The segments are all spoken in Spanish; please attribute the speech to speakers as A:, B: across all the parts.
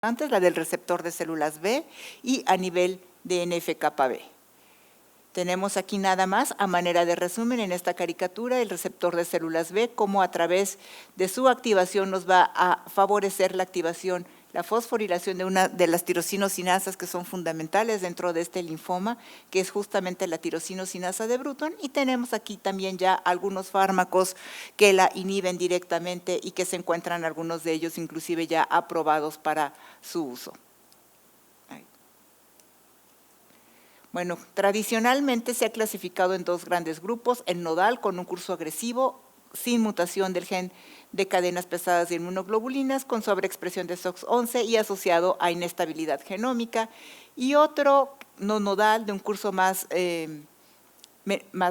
A: antes, la del receptor de células B y a nivel de NF-κB. Tenemos aquí nada más, a manera de resumen, en esta caricatura, el receptor de células B, cómo a través de su activación nos va a favorecer la activación, la fosforilación de una de las tirosinosinasas que son fundamentales dentro de este linfoma, que es justamente la tirosinosinasa de Bruton, y tenemos aquí también ya algunos fármacos que la inhiben directamente y que se encuentran algunos de ellos inclusive ya aprobados para su uso. Bueno, tradicionalmente se ha clasificado en dos grandes grupos, el nodal con un curso agresivo, sin mutación del gen de cadenas pesadas de inmunoglobulinas, con sobreexpresión de SOX11 y asociado a inestabilidad genómica, y otro no nodal de un curso más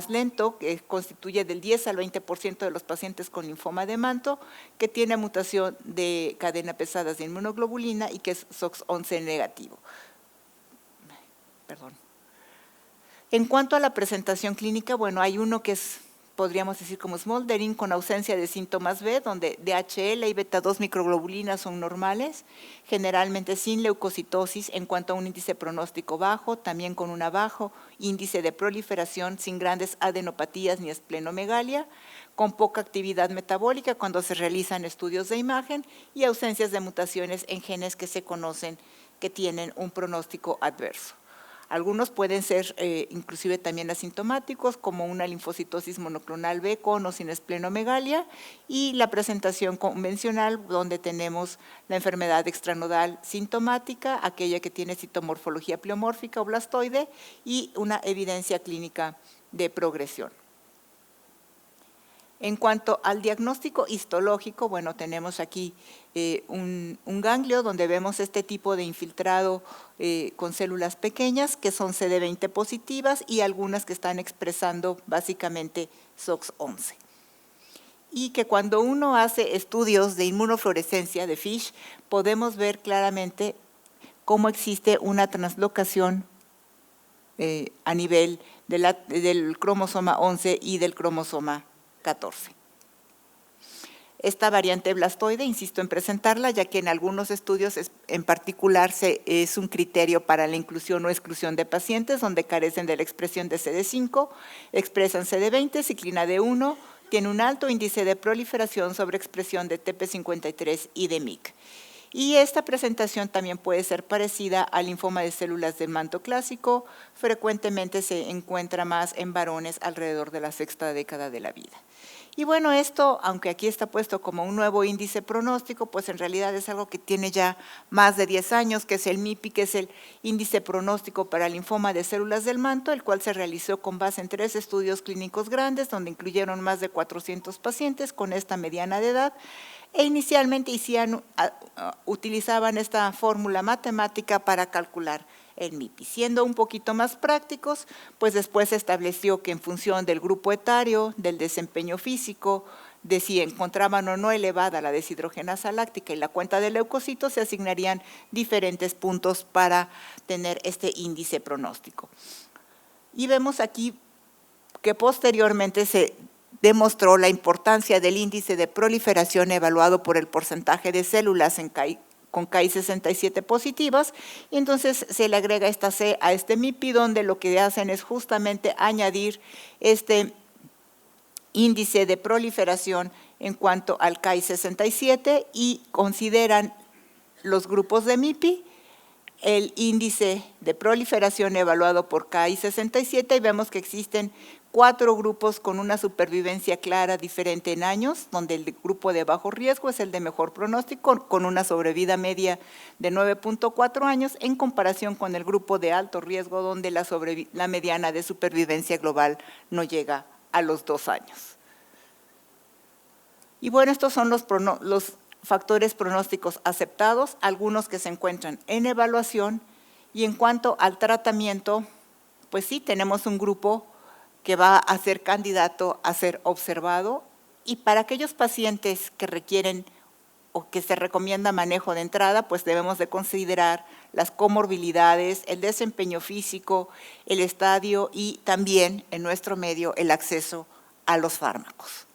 A: lento, que constituye del 10 al 20% de los pacientes con linfoma de manto, que tiene mutación de cadena pesadas de inmunoglobulina y que es SOX11 negativo. Perdón. En cuanto a la presentación clínica, bueno, hay uno que es, podríamos decir como smoldering, con ausencia de síntomas B, donde DHL y beta-2 microglobulinas son normales, generalmente sin leucocitosis en cuanto a un índice pronóstico bajo, también con un bajo índice de proliferación, sin grandes adenopatías ni esplenomegalia, con poca actividad metabólica cuando se realizan estudios de imagen y ausencias de mutaciones en genes que se conocen que tienen un pronóstico adverso. Algunos pueden ser inclusive también asintomáticos, como una linfocitosis monoclonal B con o sin esplenomegalia, y la presentación convencional, donde tenemos la enfermedad extranodal sintomática, aquella que tiene citomorfología pleomórfica o blastoide, y una evidencia clínica de progresión. En cuanto al diagnóstico histológico, bueno, tenemos aquí un ganglio donde vemos este tipo de infiltrado con células pequeñas que son CD20 positivas y algunas que están expresando básicamente SOX11. Y que cuando uno hace estudios de inmunofluorescencia de FISH, podemos ver claramente cómo existe una translocación a nivel del cromosoma 11 y del cromosoma 14. Esta variante blastoide, insisto en presentarla, ya que en algunos estudios en particular es un criterio para la inclusión o exclusión de pacientes donde carecen de la expresión de CD5, expresan CD20, ciclina D1, tiene un alto índice de proliferación sobre expresión de TP53 y de MYC. Y esta presentación también puede ser parecida al linfoma de células del manto clásico, frecuentemente se encuentra más en varones alrededor de la sexta década de la vida. Y bueno, esto, aunque aquí está puesto como un nuevo índice pronóstico, pues en realidad es algo que tiene ya más de 10 años, que es el MIPI, que es el índice pronóstico para el linfoma de células del manto, el cual se realizó con base en 3 estudios clínicos grandes, donde incluyeron más de 400 pacientes con esta mediana de edad, e inicialmente utilizaban esta fórmula matemática para calcular el MIPI. Siendo un poquito más prácticos, pues después se estableció que en función del grupo etario, del desempeño físico, de si encontraban o no elevada la deshidrogenasa láctica y la cuenta de leucocitos, se asignarían diferentes puntos para tener este índice pronóstico. Y vemos aquí que posteriormente se demostró la importancia del índice de proliferación evaluado por el porcentaje de células con Ki67 positivas, y entonces se le agrega esta C a este MIPI, donde lo que hacen es justamente añadir este índice de proliferación en cuanto al Ki67 y consideran los grupos de MIPI, el índice de proliferación evaluado por Ki67 y vemos que existen 4 grupos con una supervivencia clara diferente en años, donde el grupo de bajo riesgo es el de mejor pronóstico, con una sobrevida media de 9.4 años, en comparación con el grupo de alto riesgo, donde la mediana de supervivencia global no llega a los 2 años. Y bueno, estos son los factores pronósticos aceptados, algunos que se encuentran en evaluación, y en cuanto al tratamiento, pues sí, tenemos un grupo que va a ser candidato a ser observado, y para aquellos pacientes que requieren o que se recomienda manejo de entrada, pues debemos de considerar las comorbilidades, el desempeño físico, el estadio y también en nuestro medio el acceso a los fármacos.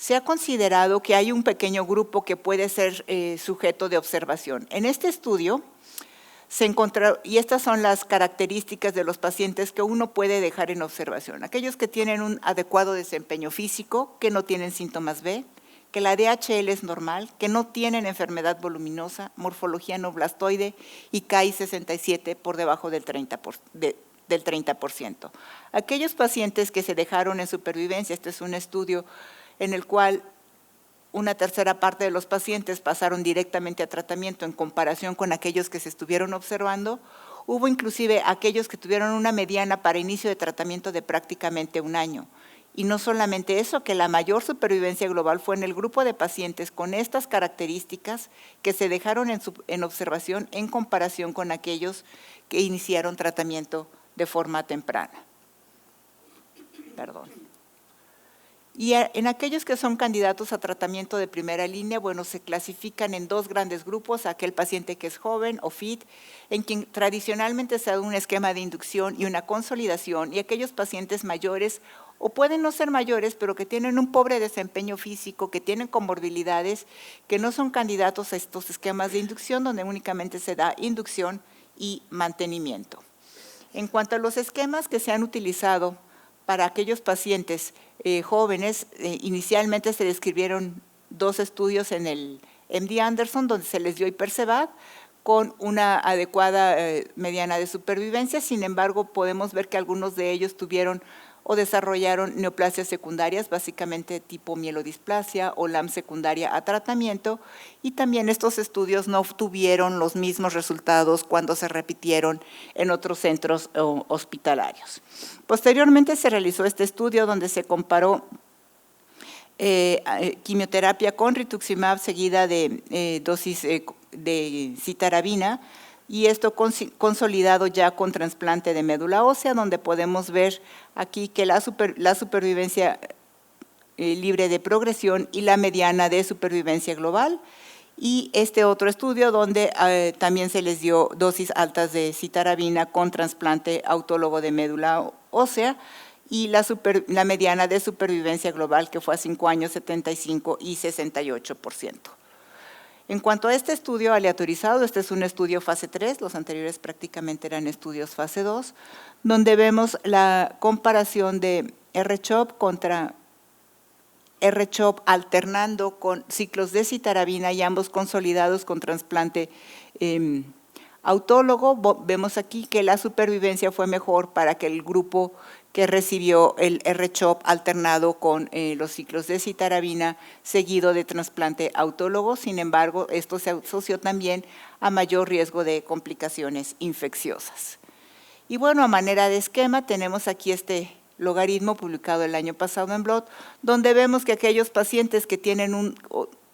A: se ha considerado que hay un pequeño grupo que puede ser sujeto de observación. En este estudio se encontró, y estas son las características de los pacientes que uno puede dejar en observación. Aquellos que tienen un adecuado desempeño físico, que no tienen síntomas B, que la DHL es normal, que no tienen enfermedad voluminosa, morfología no blastoide y KI 67 por debajo del 30%. Aquellos pacientes que se dejaron en supervivencia, este es un estudio en el cual una tercera parte de los pacientes pasaron directamente a tratamiento en comparación con aquellos que se estuvieron observando. Hubo inclusive aquellos que tuvieron una mediana para inicio de tratamiento de prácticamente 1 año. Y no solamente eso, que la mayor supervivencia global fue en el grupo de pacientes con estas características que se dejaron en observación en comparación con aquellos que iniciaron tratamiento de forma temprana. Y en aquellos que son candidatos a tratamiento de primera línea, bueno, se clasifican en 2 grandes grupos: aquel paciente que es joven o fit, en quien tradicionalmente se da un esquema de inducción y una consolidación, y aquellos pacientes mayores, o pueden no ser mayores, pero que tienen un pobre desempeño físico, que tienen comorbilidades, que no son candidatos a estos esquemas de inducción, donde únicamente se da inducción y mantenimiento. En cuanto a los esquemas que se han utilizado para aquellos pacientes jóvenes, inicialmente se describieron 2 estudios en el MD Anderson, donde se les dio Ipercevad con una adecuada mediana de supervivencia. Sin embargo, podemos ver que algunos de ellos tuvieron o desarrollaron neoplasias secundarias, básicamente tipo mielodisplasia o LAM secundaria a tratamiento, y también estos estudios no obtuvieron los mismos resultados cuando se repitieron en otros centros hospitalarios. Posteriormente se realizó este estudio donde se comparó quimioterapia con rituximab seguida de dosis de citarabina, y esto consolidado ya con trasplante de médula ósea, donde podemos ver aquí que la supervivencia libre de progresión y la mediana de supervivencia global, y este otro estudio donde también se les dio dosis altas de citarabina con trasplante autólogo de médula ósea, y la mediana de supervivencia global, que fue a 5 años, 75 y 68%. En cuanto a este estudio aleatorizado, este es un estudio fase 3, los anteriores prácticamente eran estudios fase 2, donde vemos la comparación de R-CHOP contra R-CHOP alternando con ciclos de citarabina y ambos consolidados con trasplante autólogo. Vemos aquí que la supervivencia fue mejor para que el grupo que recibió el R-CHOP alternado con los ciclos de citarabina seguido de trasplante autólogo. Sin embargo, esto se asoció también a mayor riesgo de complicaciones infecciosas. Y bueno, a manera de esquema tenemos aquí este logaritmo publicado el año pasado en Blood, donde vemos que aquellos pacientes que tienen un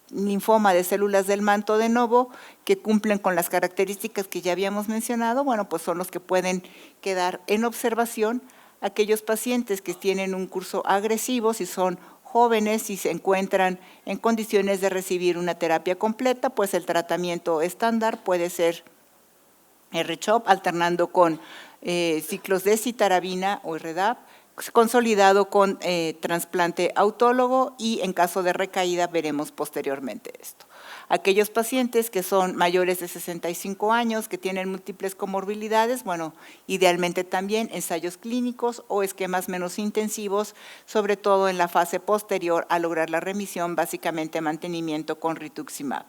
A: linfoma de células del manto de novo, que cumplen con las características que ya habíamos mencionado, bueno, pues son los que pueden quedar en observación. Aquellos pacientes que tienen un curso agresivo, si son jóvenes y se encuentran en condiciones de recibir una terapia completa, pues el tratamiento estándar puede ser R-CHOP alternando con ciclos de citarabina o RDAP, consolidado con trasplante autólogo, y en caso de recaída veremos posteriormente esto. Aquellos pacientes que son mayores de 65 años, que tienen múltiples comorbilidades, bueno, idealmente también ensayos clínicos o esquemas menos intensivos, sobre todo en la fase posterior a lograr la remisión, básicamente mantenimiento con rituximab.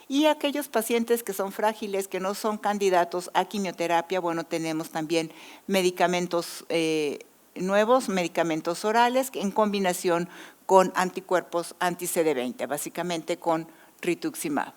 A: Y aquellos pacientes que son frágiles, que no son candidatos a quimioterapia, bueno, tenemos también medicamentos nuevos, medicamentos orales en combinación con anticuerpos anti-CD20, básicamente con rituximab.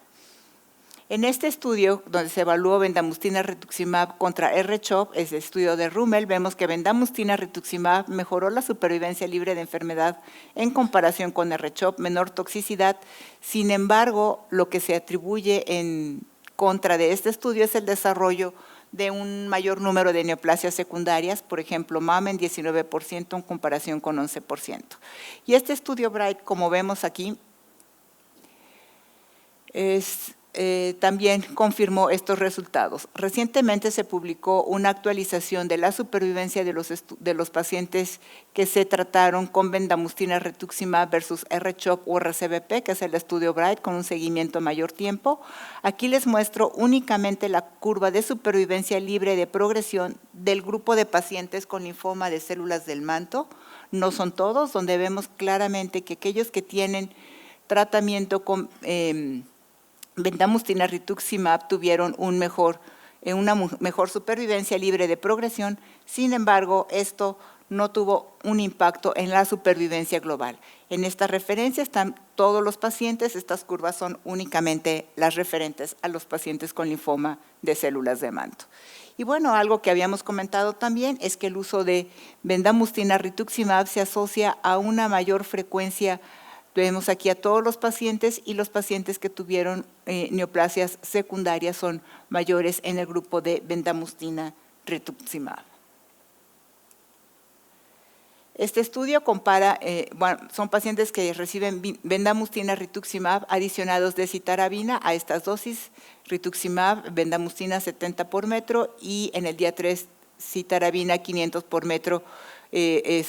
A: En este estudio, donde se evaluó bendamustine rituximab contra R-CHOP, es el estudio de Rummel, vemos que bendamustine rituximab mejoró la supervivencia libre de enfermedad en comparación con R-CHOP, menor toxicidad. Sin embargo, lo que se atribuye en contra de este estudio es el desarrollo de un mayor número de neoplasias secundarias, por ejemplo, mama en 19% en comparación con 11%. Y este estudio Bright, como vemos aquí, también confirmó estos resultados. Recientemente se publicó una actualización de la supervivencia de los pacientes que se trataron con bendamustine rituximab versus R-CHOP o RCBP, que es el estudio BRIGHT, con un seguimiento a mayor tiempo. Aquí les muestro únicamente la curva de supervivencia libre de progresión del grupo de pacientes con linfoma de células del manto. No son todos, donde vemos claramente que aquellos que tienen tratamiento con bendamustine rituximab tuvieron una mejor supervivencia libre de progresión. Sin embargo, esto no tuvo un impacto en la supervivencia global. En esta referencia están todos los pacientes. Estas curvas son únicamente las referentes a los pacientes con linfoma de células de manto. Y bueno, algo que habíamos comentado también es que el uso de bendamustine rituximab se asocia a una mayor frecuencia. Vemos aquí a todos los pacientes, y los pacientes que tuvieron neoplasias secundarias son mayores en el grupo de bendamustine rituximab. Este estudio compara, son pacientes que reciben bendamustine rituximab adicionados de citarabina a estas dosis, rituximab, bendamustine 70 por metro, y en el día 3 citarabina 500 por metro.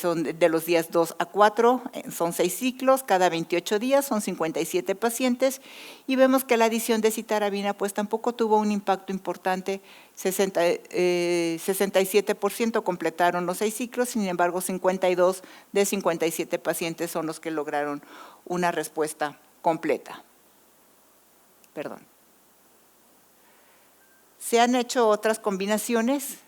A: Son de los días 2 a 4, son 6 ciclos, cada 28 días, son 57 pacientes, y vemos que la adición de citarabina pues tampoco tuvo un impacto importante. 67% completaron los 6 ciclos, sin embargo 52 de 57 pacientes son los que lograron una respuesta completa. Se han hecho otras combinaciones